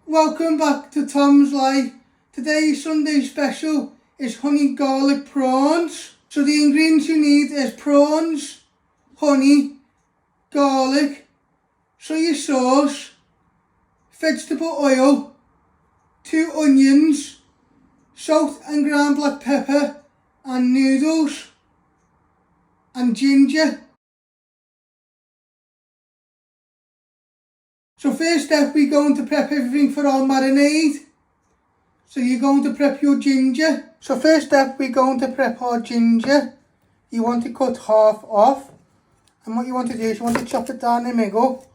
Welcome back to Tom's Life. Today's Sunday special is honey garlic prawns. So the ingredients you need is prawns, honey, garlic, soy sauce, vegetable oil, 2 onions, salt and ground black pepper, and noodles, and ginger. So first step, we're going to prep everything for our marinade. So you're going to prep your ginger. So first step, we're going to prep our ginger. You want to cut half off. And what you want to do is you want to chop it down the middle.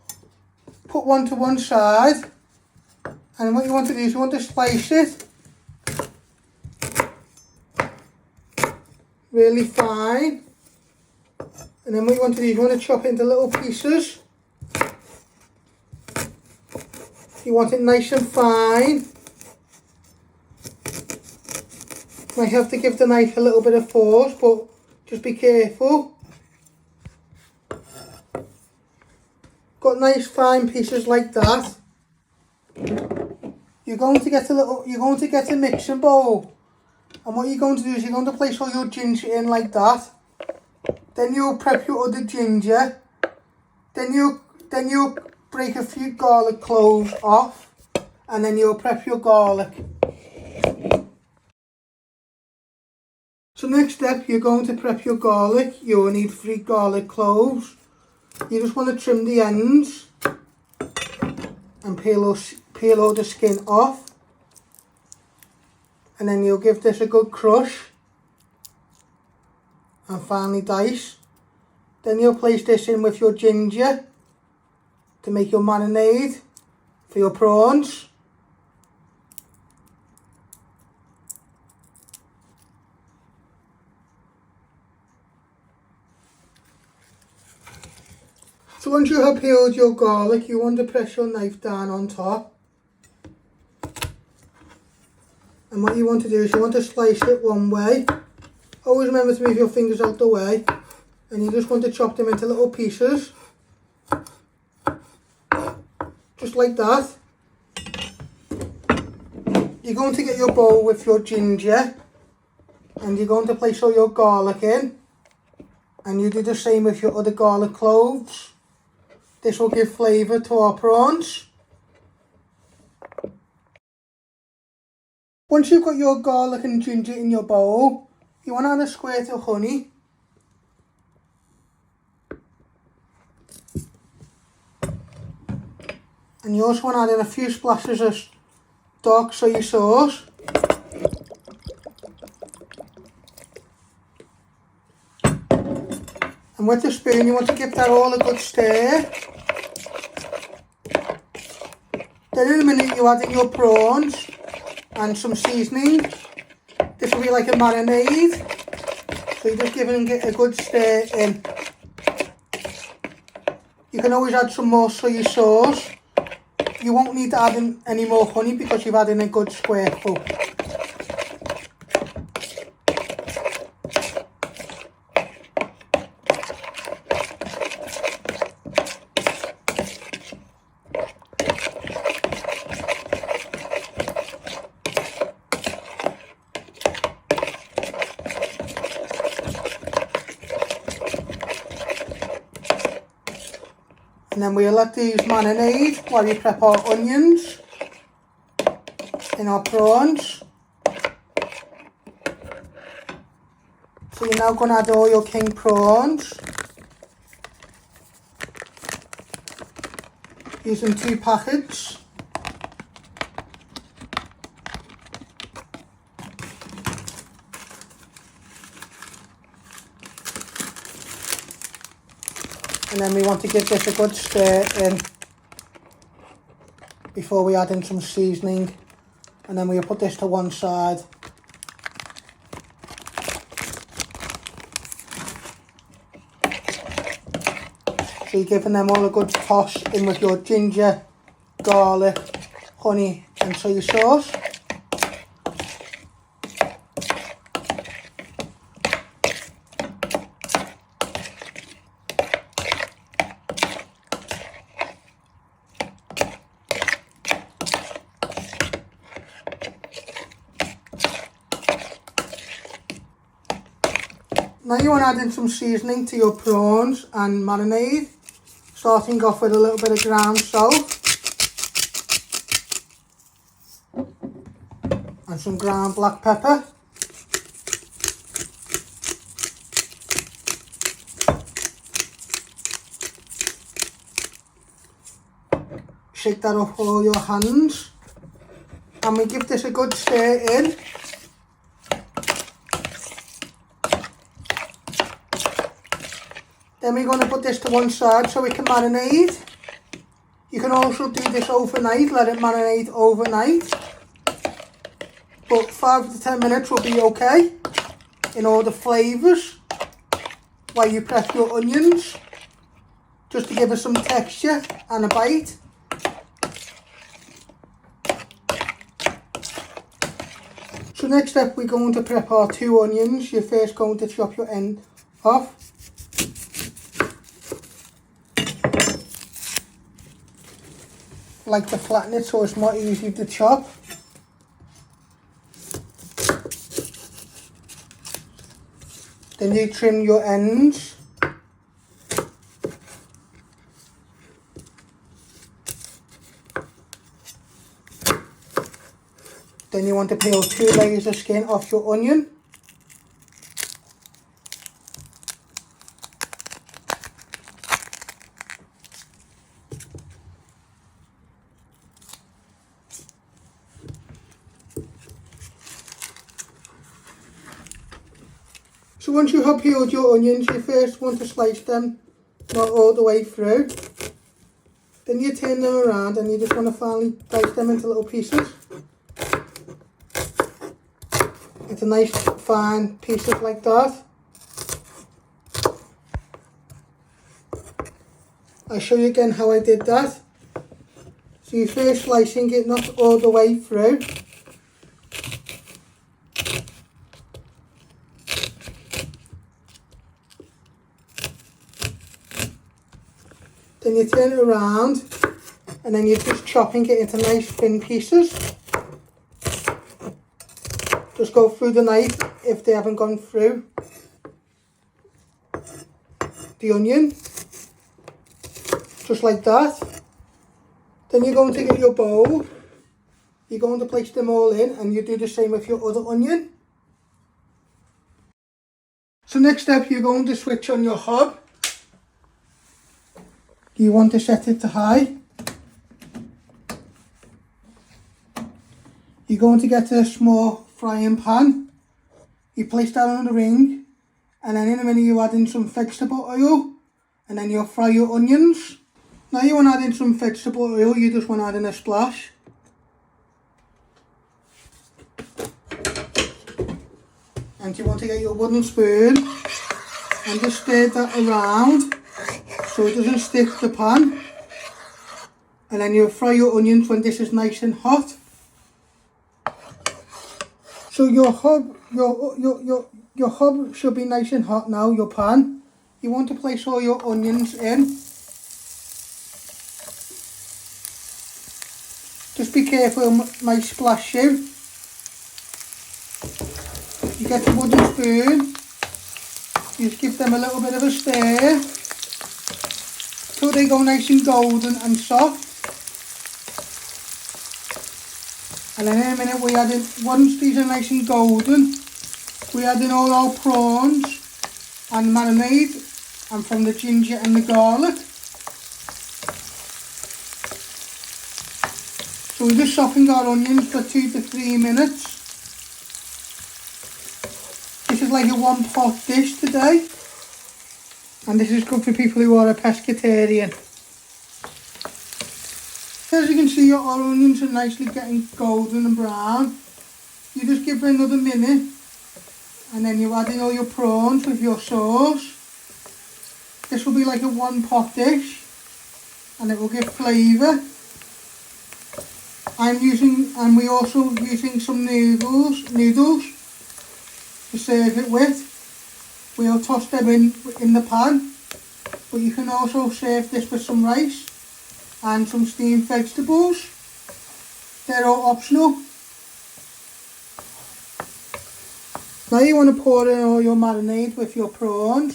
Put one to one side. And what you want to do is you want to slice it really fine. And then what you want to do is you want to chop it into little pieces. You want it nice and fine. You might have to give the knife a little bit of force, but just be careful. Got nice fine pieces like that. You're going to get a mixing bowl. And what you're going to do is you're going to place all your ginger in like that. Then you'll prep your other ginger. Then you'll break a few garlic cloves off, and then you'll prep your garlic. So next step, you're going to prep your garlic. You'll need 3 garlic cloves. You just want to trim the ends and peel all the skin off, and then you'll give this a good crush and finely dice. Then you'll place this in with your ginger to make your marinade for your prawns. So once you have peeled your garlic, you want to press your knife down on top. And what you want to do is you want to slice it one way. Always remember to move your fingers out the way. And you just want to chop them into little pieces. Just like that. You're going to get your bowl with your ginger. And you're going to place all your garlic in. And you do the same with your other garlic cloves. This will give flavour to our prawns. Once you've got your garlic and ginger in your bowl, you want to add a squirt of honey. And you also want to add in a few splashes of dark soy sauce. And with the spoon, you want to give that all a good stir. Then in a minute, you add in your prawns and some seasoning. This will be like a marinade. So you're just giving it a good stir in. You can always add some more soy sauce. You won't need to add in any more honey because you've added in a good squareful. And then we'll let these marinade while we prep our onions and our prawns. So you're now going to add all your king prawns. Using 2 packets. And then we want to give this a good stir in before we add in some seasoning. And then we'll put this to one side. So you're giving them all a good toss in with your ginger, garlic, honey and soy sauce. Now you want to add in some seasoning to your prawns and marinade, starting off with a little bit of ground salt and some ground black pepper. Shake that up with all your hands, and we give this a good stir in. Then we're going to put this to one side so we can marinate. You can also do this overnight, let it marinate overnight. But 5 to 10 minutes will be okay in all the flavours while you prep your onions, just to give us some texture and a bite. So next step, we're going to prep our 2 onions. You're first going to chop your end off. Like to flatten it so it's more easy to chop. Then you trim your ends. Then you want to peel 2 layers of skin off your onion. So once you have peeled your onions, you first want to slice them not all the way through. Then you turn them around and you just want to finely dice them into little pieces. Into nice fine pieces like that. I'll show you again how I did that. So you're first slicing it not all the way through. Then you turn it around and then you're just chopping it into nice thin pieces. Just go through the knife if they haven't gone through the onion. Just like that. Then you're going to get your bowl. You're going to place them all in, and you do the same with your other onion. So next step, you're going to switch on your hob. You want to set it to high. You're going to get a small frying pan. You place that on the ring, and then in a minute you add in some vegetable oil, and then you'll fry your onions. Now you want to add in some vegetable oil, you just want to add in a splash. And you want to get your wooden spoon and just stir that around so it doesn't stick to the pan. And then you'll fry your onions when this is nice and hot. So your hob should be nice and hot now, your pan. You want to place all your onions in. Just be careful, it might splash you. You get the wooden spoon, you just give them a little bit of a stir till they go nice and golden and soft. And then in a minute we add in, once these are nice and golden, we add in all our prawns and marinade, and from the ginger and the garlic. So we're just chopping our onions for 2 to 3 minutes. This is like a 1-pot dish today, and this is good for people who are a pescatarian. As you can see, our onions are nicely getting golden and brown. You just give it another minute, and then you add in all your prawns with your sauce. This will be like a 1-pot dish, and it will give flavour. And we're also using some noodles to serve it with. We'll toss them in the pan, but you can also serve this with some rice and some steamed vegetables. They're all optional. Now you want to pour in all your marinade with your prawns.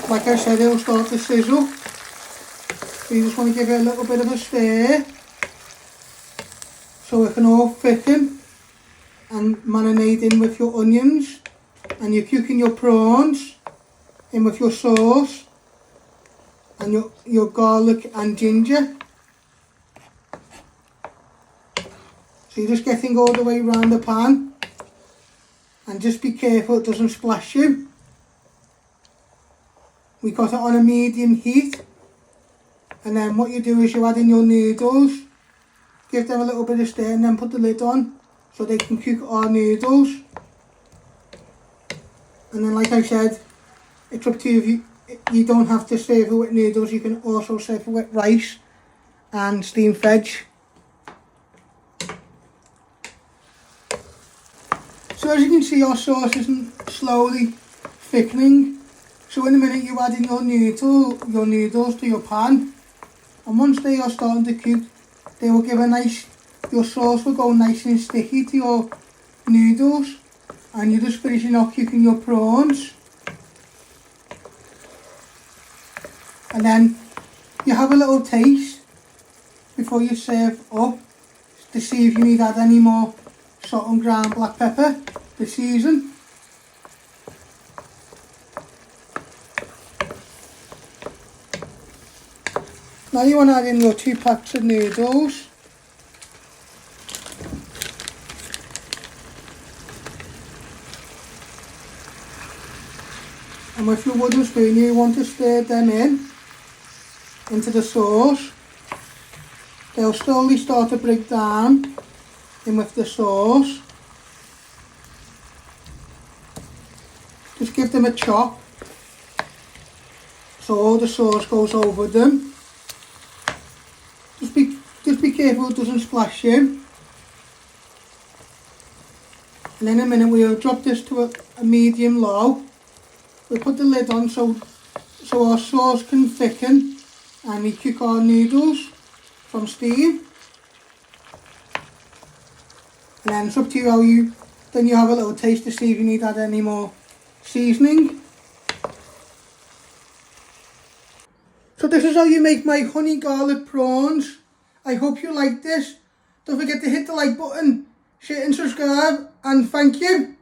Like I said, it'll start to sizzle. So you just want to give it a little bit of a stir so it can all thicken and marinate in with your onions, and you're cooking your prawns in with your sauce and your garlic and ginger. So you're just getting all the way around the pan, and just be careful it doesn't splash you. We got it on a medium heat, and then what you do is you add in your noodles, give them a little bit of stir, and then put the lid on so they can cook our noodles. And then, like I said, it's up to you. You don't have to serve it with noodles, you can also serve it with rice and steamed veg. So as you can see, our sauce is slowly thickening. So in a minute you add in your noodles to your pan, and once they are starting to cook, they will give your sauce will go nice and sticky to your noodles, and you're just finishing off cooking your prawns. And then you have a little taste before you serve up to see if you need to add any more salt and ground black pepper to season. Now you want to add in your 2 packs of noodles. And with your wooden spoon you want to stir them into the sauce. They'll slowly start to break down in with the sauce. Just give them a chop so all the sauce goes over them. Just be careful it doesn't splash you. And in a minute we'll drop this to a medium low. We'll put the lid on so our sauce can thicken and we cook our noodles from steam. And then it's up to you then you have a little taste to see if you need to add any more seasoning. So this is how you make my honey garlic prawns. I hope you like this. Don't forget to hit the like button, share and subscribe, and thank you.